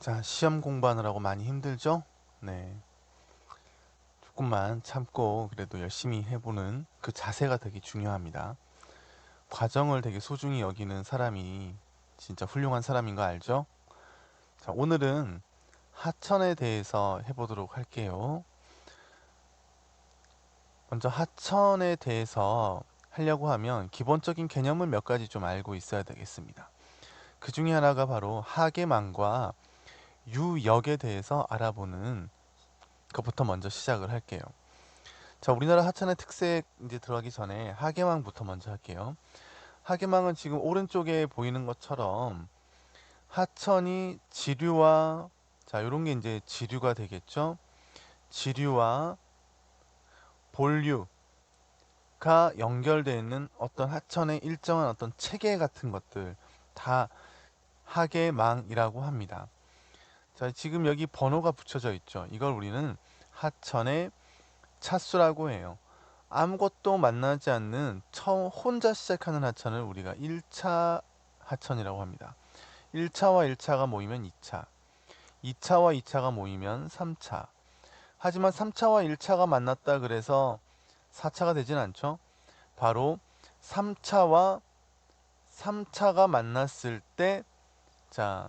자, 시험 공부하느라고 많이 힘들죠? 네. 조금만 참고 그래도 열심히 해보는 그 자세가 되게 중요합니다. 과정을 되게 소중히 여기는 사람이 진짜 훌륭한 사람인 거 알죠? 자, 오늘은 하천에 대해서 해보도록 할게요. 먼저 하천에 대해서 하려고 하면 기본적인 개념을 몇 가지 좀 알고 있어야 되겠습니다. 그 중에 하나가 바로 하계망과 유역에 대해서 알아보는 것부터 먼저 시작을 할게요. 자, 우리나라 하천의 특색 이제 들어가기 전에 하계망부터 먼저 할게요. 하계망은 지금 오른쪽에 보이는 것처럼 하천이 지류와 자, 요런 게 이제 지류가 되겠죠. 지류와 본류가 연결되어 있는 어떤 하천의 일정한 어떤 체계 같은 것들 다 하계망이라고 합니다. 자, 지금 여기 번호가 붙여져 있죠. 이걸 우리는 하천의 차수라고 해요. 아무것도 만나지 않는 처음 혼자 시작하는 하천을 우리가 1차 하천이라고 합니다. 1차와 1차가 모이면 2차, 2차와 2차가 모이면 3차. 하지만 3차와 1차가 만났다 그래서 4차가 되진 않죠. 바로 3차와 3차가 만났을 때, 자,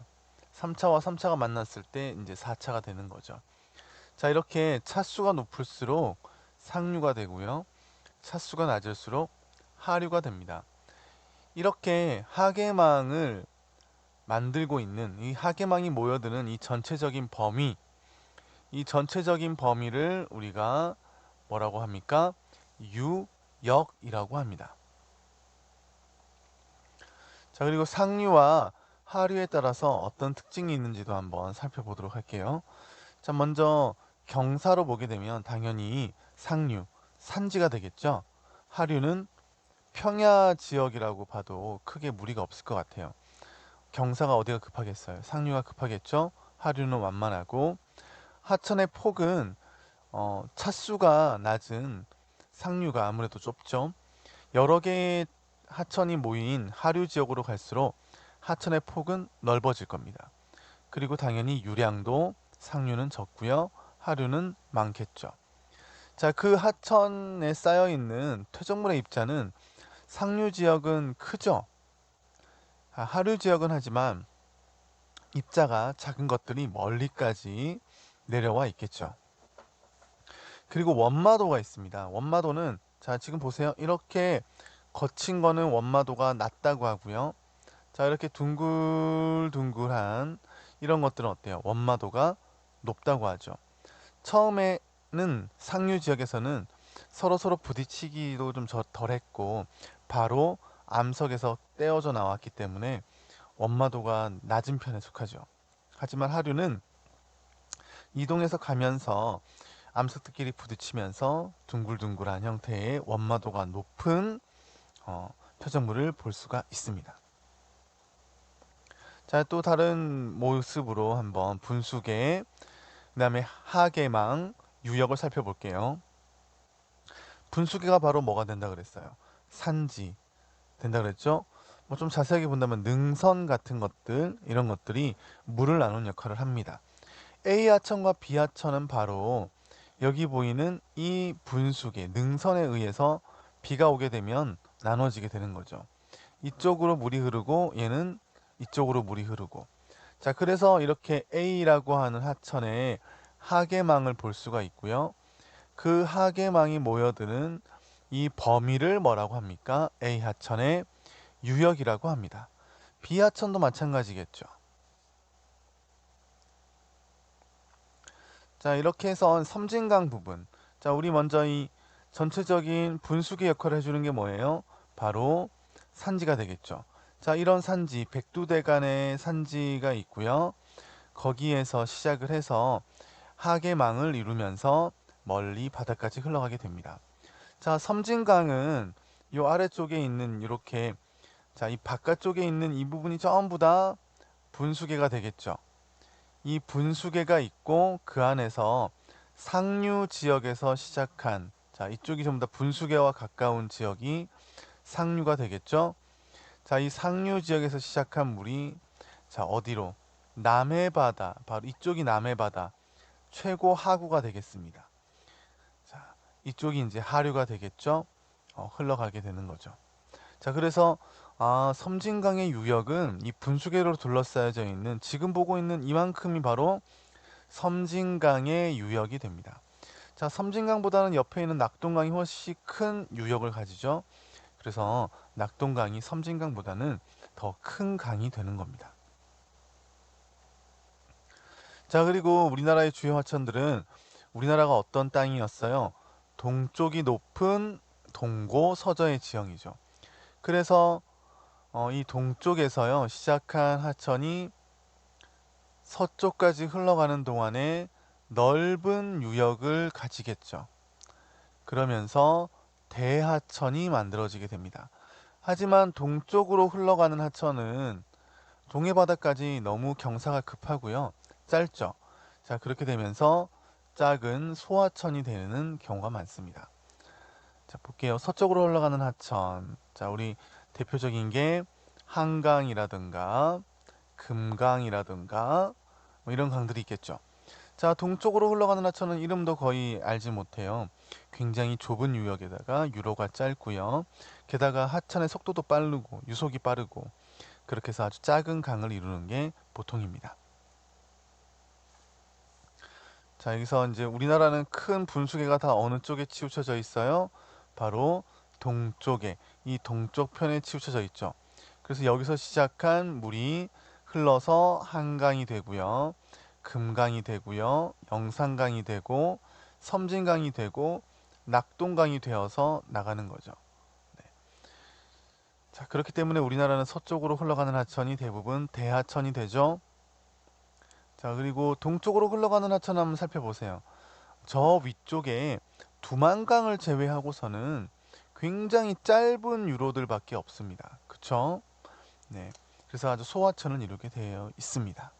3차와 3차가 만났을 때 이제 4차가 되는 거죠. 자, 이렇게 차수가 높을수록 상류가 되고요. 차수가 낮을수록 하류가 됩니다. 이렇게 하계망을 만들고 있는 이 하계망이 모여드는 이 전체적인 범위, 이 전체적인 범위를 우리가 뭐라고 합니까? 유역이라고 합니다. 자, 그리고 상류와 하류에 따라서 어떤 특징이 있는지도 한번 살펴보도록 할게요. 자, 먼저 경사로 보게 되면 당연히 상류, 산지가 되겠죠. 하류는 평야 지역이라고 봐도 크게 무리가 없을 것 같아요. 경사가 어디가 급하겠어요? 상류가 급하겠죠? 하류는 완만하고 하천의 폭은 차수가 낮은 상류가 아무래도 좁죠. 여러 개의 하천이 모인 하류 지역으로 갈수록 하천의 폭은 넓어질 겁니다. 그리고 당연히 유량도 상류는 적고요. 하류는 많겠죠. 자, 그 하천에 쌓여 있는 퇴적물의 입자는 상류 지역은 크죠. 하류 지역은 하지만 입자가 작은 것들이 멀리까지 내려와 있겠죠. 그리고 원마도가 있습니다. 원마도는 자, 지금 보세요. 이렇게 거친 거는 원마도가 낮다고 하고요. 자, 이렇게 둥글둥글한 이런 것들은 어때요? 원마도가 높다고 하죠. 처음에는 상류 지역에서는 서로 부딪히기도 좀 덜했고 바로 암석에서 떼어져 나왔기 때문에 원마도가 낮은 편에 속하죠. 하지만 하류는 이동해서 가면서 암석들끼리 부딪히면서 둥글둥글한 형태의 원마도가 높은 표적물을 볼 수가 있습니다. 자, 또 다른 모습으로 한번 분수계, 그 다음에 하계망, 유역을 살펴볼게요. 분수계가 바로 뭐가 된다 그랬어요? 산지 된다 그랬죠? 뭐 좀 자세하게 본다면 능선 같은 것들, 이런 것들이 물을 나누는 역할을 합니다. A하천과 B하천은 바로 여기 보이는 이 분수계, 능선에 의해서 비가 오게 되면 나눠지게 되는 거죠. 이쪽으로 물이 흐르고 얘는 이쪽으로 물이 흐르고. 자, 그래서 이렇게 A라고 하는 하천에 하계망을 볼 수가 있고요. 그 하계망이 모여드는 이 범위를 뭐라고 합니까? A하천의 유역이라고 합니다. B하천도 마찬가지겠죠. 자, 이렇게 해서 섬진강 부분. 자, 우리 먼저 이 전체적인 분수기 역할을 해주는 게 뭐예요? 바로 산지가 되겠죠. 자, 이런 산지, 백두대간의 산지가 있고요. 거기에서 시작을 해서 하계망을 이루면서 멀리 바다까지 흘러가게 됩니다. 자, 섬진강은 이 아래쪽에 있는 이렇게 자, 이 바깥쪽에 있는 이 부분이 전부 다 분수계가 되겠죠. 이 분수계가 있고 그 안에서 상류 지역에서 시작한 자, 이쪽이 전부 다 분수계와 가까운 지역이 상류가 되겠죠. 자, 이 상류 지역에서 시작한 물이 자, 어디로 남해 바다, 바로 이쪽이 남해 바다 최고 하구가 되겠습니다. 자, 이쪽이 이제 하류가 되겠죠. 흘러가게 되는 거죠. 자, 그래서 섬진강의 유역은 이 분수계로 둘러싸여져 있는 지금 보고 있는 이만큼이 바로 섬진강의 유역이 됩니다. 자, 섬진강보다는 옆에 있는 낙동강이 훨씬 큰 유역을 가지죠. 그래서 낙동강이 섬진강보다는 더 큰 강이 되는 겁니다. 자, 그리고 우리나라의 주요 하천들은 우리나라가 어떤 땅이었어요? 동쪽이 높은 동고 서저의 지형이죠. 그래서 이 동쪽에서요 시작한 하천이 서쪽까지 흘러가는 동안에 넓은 유역을 가지겠죠. 그러면서 대하천이 만들어지게 됩니다. 하지만 동쪽으로 흘러가는 하천은 동해 바다까지 너무 경사가 급하고요. 짧죠. 자, 그렇게 되면서 작은 소하천이 되는 경우가 많습니다. 자, 볼게요. 서쪽으로 흘러가는 하천. 자, 우리 대표적인 게 한강이라든가 금강이라든가 뭐 이런 강들이 있겠죠. 자, 동쪽으로 흘러가는 하천은 이름도 거의 알지 못해요. 굉장히 좁은 유역에다가 유로가 짧고요. 게다가 하천의 속도도 빠르고 유속이 빠르고 그렇게 해서 아주 작은 강을 이루는 게 보통입니다. 자, 여기서 이제 우리나라는 큰 분수계가 다 어느 쪽에 치우쳐져 있어요? 바로 동쪽에, 이 동쪽 편에 치우쳐져 있죠. 그래서 여기서 시작한 물이 흘러서 한강이 되고요. 금강이 되고요. 영산강이 되고 섬진강이 되고 낙동강이 되어서 나가는 거죠. 네. 자, 그렇기 때문에 우리나라는 서쪽으로 흘러가는 하천이 대부분 대하천이 되죠. 자, 그리고 동쪽으로 흘러가는 하천 한번 살펴보세요. 저 위쪽에 두만강을 제외하고서는 굉장히 짧은 유로들밖에 없습니다. 그쵸? 네. 그래서 아주 소하천을 이루게 되어 있습니다.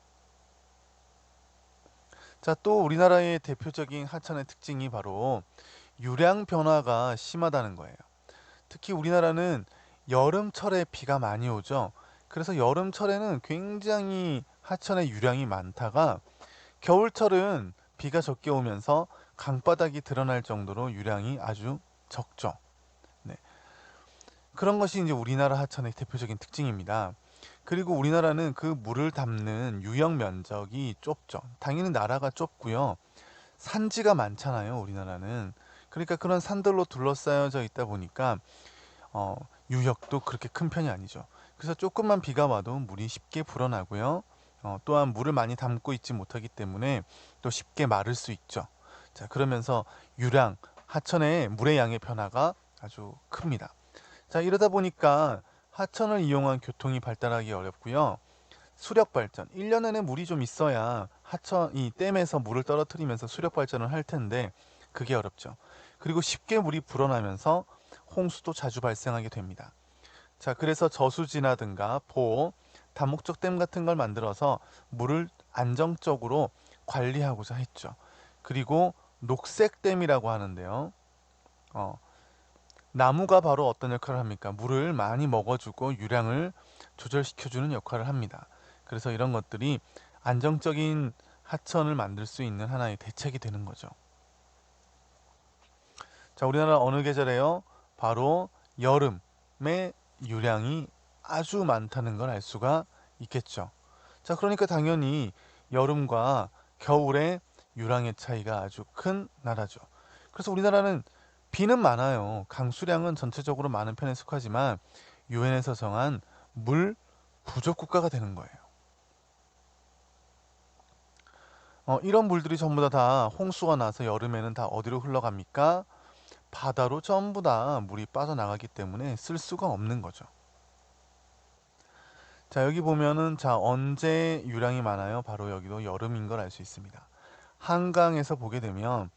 자, 또 우리나라의 대표적인 하천의 특징이 바로 유량 변화가 심하다는 거예요. 특히 우리나라는 여름철에 비가 많이 오죠. 그래서 여름철에는 굉장히 하천의 유량이 많다가 겨울철은 비가 적게 오면서 강바닥이 드러날 정도로 유량이 아주 적죠. 네. 그런 것이 이제 우리나라 하천의 대표적인 특징입니다. 그리고 우리나라는 그 물을 담는 유역 면적이 좁죠. 당연히 나라가 좁고요. 산지가 많잖아요, 우리나라는. 그러니까 그런 산들로 둘러싸여져 있다 보니까 어, 유역도 그렇게 큰 편이 아니죠. 그래서 조금만 비가 와도 물이 쉽게 불어나고요. 또한 물을 많이 담고 있지 못하기 때문에 또 쉽게 마를 수 있죠. 자, 그러면서 유량, 하천의 물의 양의 변화가 아주 큽니다. 자, 이러다 보니까 하천을 이용한 교통이 발달하기 어렵고요. 수력 발전, 1년 내내 물이 좀 있어야 하천, 이 댐에서 물을 떨어뜨리면서 수력 발전을 할 텐데 그게 어렵죠. 그리고 쉽게 물이 불어나면서 홍수도 자주 발생하게 됩니다. 자, 그래서 저수지라든가 보, 다목적 댐 같은 걸 만들어서 물을 안정적으로 관리하고자 했죠. 그리고 녹색댐이라고 하는데요. 어, 나무가 바로 어떤 역할을 합니까? 물을 많이 먹어주고 유량을 조절시켜주는 역할을 합니다. 그래서 이런 것들이 안정적인 하천을 만들 수 있는 하나의 대책이 되는 거죠. 자, 우리나라 어느 계절에요? 바로 여름에 유량이 아주 많다는 걸 알 수가 있겠죠. 자, 그러니까 당연히 여름과 겨울에 유량의 차이가 아주 큰 나라죠. 그래서 우리나라는 비는 많아요. 강수량은 전체적으로 많은 편에 속하지만 유엔에서 정한 물 부족 국가가 되는 거예요. 이런 물들이 전부 다 홍수가 나서 여름에는 다 어디로 흘러갑니까? 바다로 전부 다 물이 빠져나가기 때문에 쓸 수가 없는 거죠. 자, 여기 보면은 자, 언제 유량이 많아요? 바로 여기도 여름인 걸 알 수 있습니다. 한강에서 보게 되면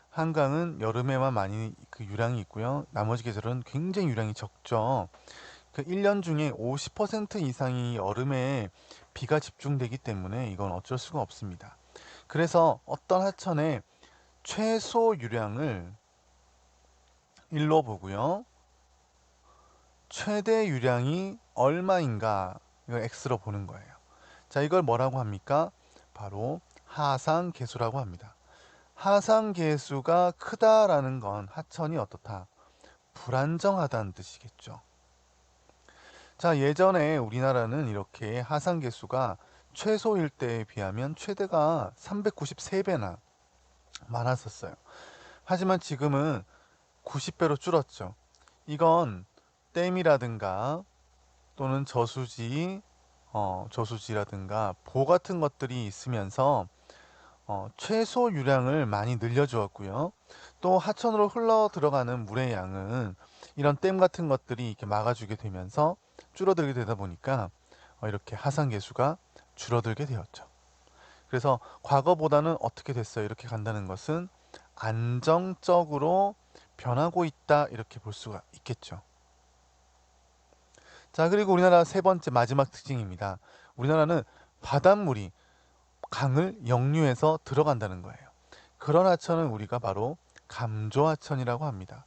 한강은 여름에만 많이 그 유량이 있고요. 나머지 계절은 굉장히 유량이 적죠. 그 1년 중에 50% 이상이 여름에 비가 집중되기 때문에 이건 어쩔 수가 없습니다. 그래서 어떤 하천의 최소 유량을 1로 보고요. 최대 유량이 얼마인가 이걸 x로 보는 거예요. 자, 이걸 뭐라고 합니까? 바로 하상계수라고 합니다. 하상계수가 크다라는 건 하천이 어떻다? 불안정하다는 뜻이겠죠. 자, 예전에 우리나라는 이렇게 하상계수가 최소일 때에 비하면 최대가 393배나 많았었어요. 하지만 지금은 90배로 줄었죠. 이건 댐이라든가 또는 저수지라든가 보 같은 것들이 있으면서 최소 유량을 많이 늘려주었고요. 또 하천으로 흘러 들어가는 물의 양은 이런 댐 같은 것들이 이렇게 막아주게 되면서 줄어들게 되다 보니까 이렇게 하상 계수가 줄어들게 되었죠. 그래서 과거보다는 어떻게 됐어요? 이렇게 간다는 것은 안정적으로 변하고 있다 이렇게 볼 수가 있겠죠. 자, 그리고 우리나라 세 번째 마지막 특징입니다. 우리나라는 바닷물이 강을 역류해서 들어간다는 거예요. 그런 하천은 우리가 바로 감조하천이라고 합니다.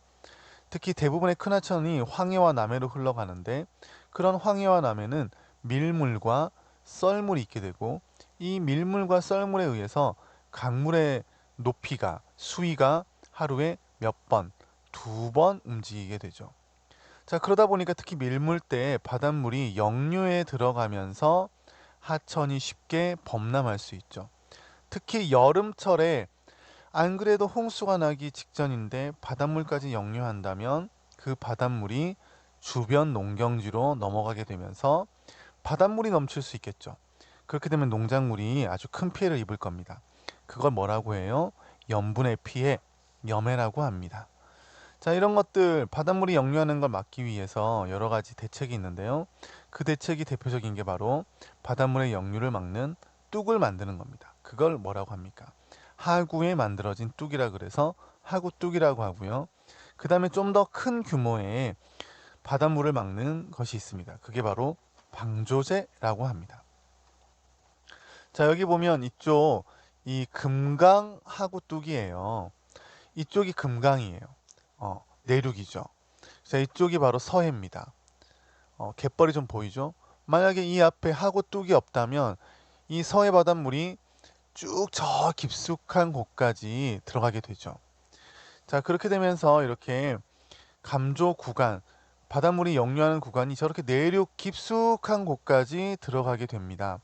특히 대부분의 큰 하천이 황해와 남해로 흘러가는데 그런 황해와 남해는 밀물과 썰물이 있게 되고 이 밀물과 썰물에 의해서 강물의 높이가 수위가 하루에 몇 번, 두 번 움직이게 되죠. 자, 그러다 보니까 특히 밀물 때 바닷물이 역류에 들어가면서 하천이 쉽게 범람할 수 있죠. 특히 여름철에 안 그래도 홍수가 나기 직전인데 바닷물까지 역류한다면 그 바닷물이 주변 농경지로 넘어가게 되면서 바닷물이 넘칠 수 있겠죠. 그렇게 되면 농작물이 아주 큰 피해를 입을 겁니다. 그걸 뭐라고 해요? 염분의 피해, 염해라고 합니다. 자, 이런 것들 바닷물이 역류하는 걸 막기 위해서 여러 가지 대책이 있는데요. 그 대책이 대표적인 게 바로 바닷물의 역류를 막는 뚝을 만드는 겁니다. 그걸 뭐라고 합니까? 하구에 만들어진 뚝이라 그래서 하구뚝이라고 하고요. 그 다음에 좀 더 큰 규모의 바닷물을 막는 것이 있습니다. 그게 바로 방조제라고 합니다. 자, 여기 보면 이쪽 이 금강 하구뚝이에요. 이쪽이 금강이에요. 내륙이죠. 자, 이쪽이 바로 서해입니다. 갯벌이 좀 보이죠? 만약에 이 앞에 하구뚝이 없다면 이 서해 바닷물이 쭉 저 깊숙한 곳까지 들어가게 되죠. 자, 그렇게 되면서 이렇게 감조 구간, 바닷물이 역류하는 구간이 저렇게 내륙 깊숙한 곳까지 들어가게 됩니다.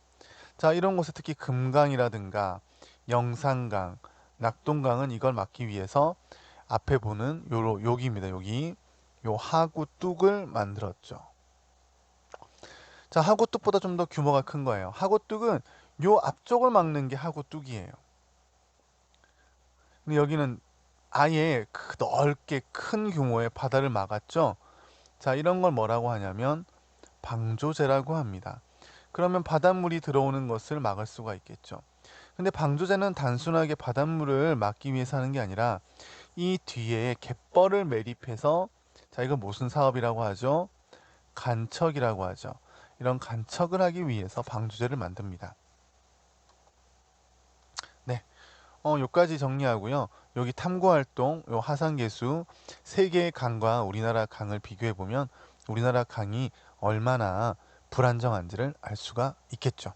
자, 이런 곳에 특히 금강이라든가 영산강, 낙동강은 이걸 막기 위해서 앞에 보는 여기입니다. 여기 요 하구뚝을 만들었죠. 자, 하구뚝보다 좀 더 규모가 큰 거예요. 하구뚝은 요 앞쪽을 막는 게 하구뚝이에요. 근데 여기는 아예 넓게 큰 규모의 바다를 막았죠. 자, 이런 걸 뭐라고 하냐면 방조제라고 합니다. 그러면 바닷물이 들어오는 것을 막을 수가 있겠죠. 근데 방조제는 단순하게 바닷물을 막기 위해서 하는 게 아니라 이 뒤에 갯벌을 매립해서, 자, 이거 무슨 사업이라고 하죠? 간척이라고 하죠. 이런 간척을 하기 위해서 방조제를 만듭니다. 네, 요까지 정리하고요. 여기 탐구활동, 요 하상계수 세계의 강과 우리나라 강을 비교해 보면 우리나라 강이 얼마나 불안정한지를 알 수가 있겠죠.